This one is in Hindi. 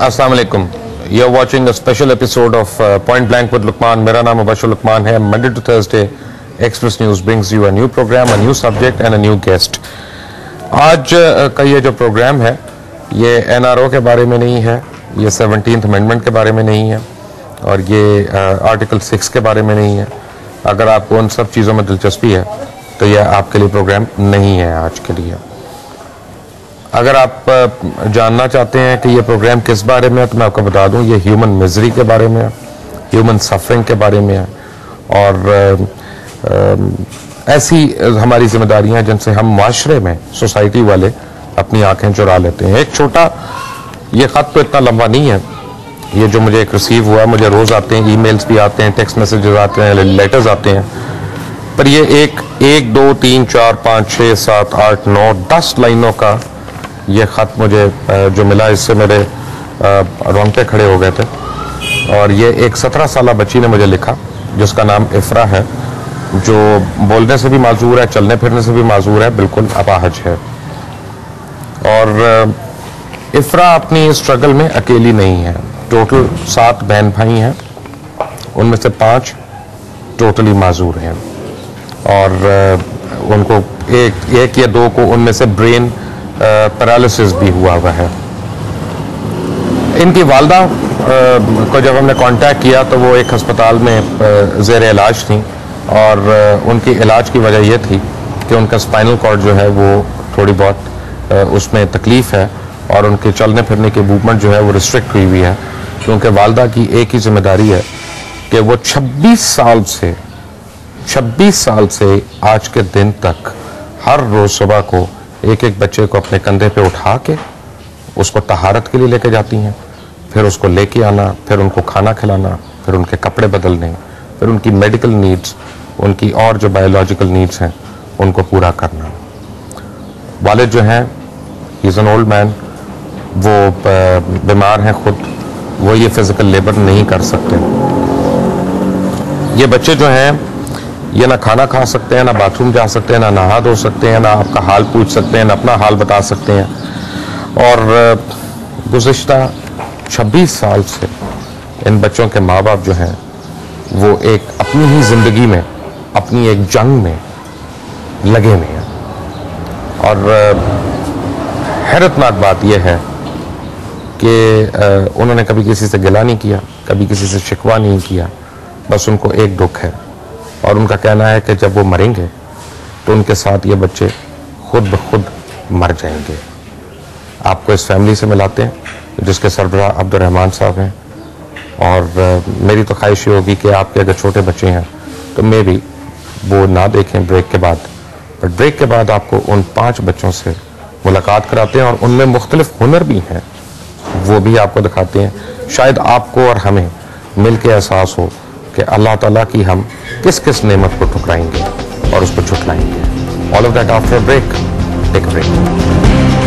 अस्सलाम वालेकुम। You are watching a special episode of Point Blank with Luqman. मेरा नाम मुबशर लुकमान है। Monday to Thursday Express News brings you a new program, a new subject and a new guest. आज का ये जो प्रोग्राम है ये एनआरओ के बारे में नहीं है, ये 17th अमेंडमेंट के बारे में नहीं है और ये आर्टिकल 6 के बारे में नहीं है। अगर आपको उन सब चीज़ों में दिलचस्पी है तो यह आपके लिए प्रोग्राम नहीं है आज के लिए। अगर आप जानना चाहते हैं कि ये प्रोग्राम किस बारे में है तो मैं आपको बता दूं, ये ह्यूमन मिजरी के बारे में है, ह्यूमन सफरिंग के बारे में है और ऐसी हमारी जिम्मेदारियां हैं जिनसे हम माशरे में, सोसाइटी वाले अपनी आंखें चुरा लेते हैं। एक छोटा, ये ख़त तो इतना लंबा नहीं है, ये जो मुझे एक रिसीव हुआ, मुझे रोज़ आते हैं, ईमेल्स भी आते हैं, टेक्स्ट मैसेजेस आते हैं, लेटर्स आते हैं, पर ये एक 2 3 4 5 6 7 8 9 10 लाइनों का ये ख़त मुझे जो मिला, इससे मेरे रोंगटे खड़े हो गए थे। और ये एक 17 साल बच्ची ने मुझे लिखा जिसका नाम इफ्रा है, जो बोलने से भी माजूर है, चलने फिरने से भी माजूर है, बिल्कुल अपाहज है। और इफ्रा अपनी स्ट्रगल में अकेली नहीं है। टोटल 7 बहन भाई हैं, उनमें से 5 टोटली माजूर हैं और उनको एक या 2 को उनमें से ब्रेन पैरालिसिस भी हुआ है। इनकी वालदा को जब हमने कांटेक्ट किया तो वो एक अस्पताल में ज़ेर इलाज थी और उनकी इलाज की वजह ये थी कि उनका स्पाइनल कॉर्ड जो है वो थोड़ी बहुत उसमें तकलीफ़ है और उनके चलने फिरने की मूवमेंट जो है वो रिस्ट्रिक्ट हुई है, क्योंकि वालदा की एक ही जिम्मेदारी है कि वो 26 साल से आज के दिन तक हर रोज़ सुबह को एक बच्चे को अपने कंधे पे उठा के उसको तहारत के लिए लेके जाती हैं, फिर उसको लेके आना, फिर उनको खाना खिलाना, फिर उनके कपड़े बदलने, फिर उनकी मेडिकल नीड्स, उनकी और जो बायोलॉजिकल नीड्स हैं उनको पूरा करना। वालिद जो हैं, he is an old man, वो बीमार हैं खुद, वो ये फिजिकल लेबर नहीं कर सकते। ये बच्चे जो हैं ये ना खाना खा सकते हैं, ना बाथरूम जा सकते हैं, ना नहा धो सकते हैं, ना आपका हाल पूछ सकते हैं, ना अपना हाल बता सकते हैं। और गुज़िश्ता 26 साल से इन बच्चों के माँ बाप जो हैं वो एक अपनी ही ज़िंदगी में, अपनी एक जंग में लगे हुए हैं। और हैरतनाक बात यह है कि उन्होंने कभी किसी से गिला नहीं किया, कभी किसी से शिकवा नहीं किया, बस उनको एक दुख है और उनका कहना है कि जब वो मरेंगे तो उनके साथ ये बच्चे खुद ब खुद मर जाएंगे। आपको इस फैमिली से मिलाते हैं जिसके सरबराह अब्दुर्रहमान साहब हैं और मेरी तो ख्वाहिश ये होगी कि आपके अगर छोटे बच्चे हैं तो मे भी वो ना देखें ब्रेक के बाद, बट ब्रेक के बाद आपको उन 5 बच्चों से मुलाकात कराते हैं और उनमें मुख्तलिफ हुनर भी हैं, वो भी आपको दिखाते हैं। शायद आपको और हमें मिल के एहसास हो कि अल्लाह ताला की हम किस किस नेमत को ठुकराएंगे और उसको झुटलाएंगे। All of that after break, take break.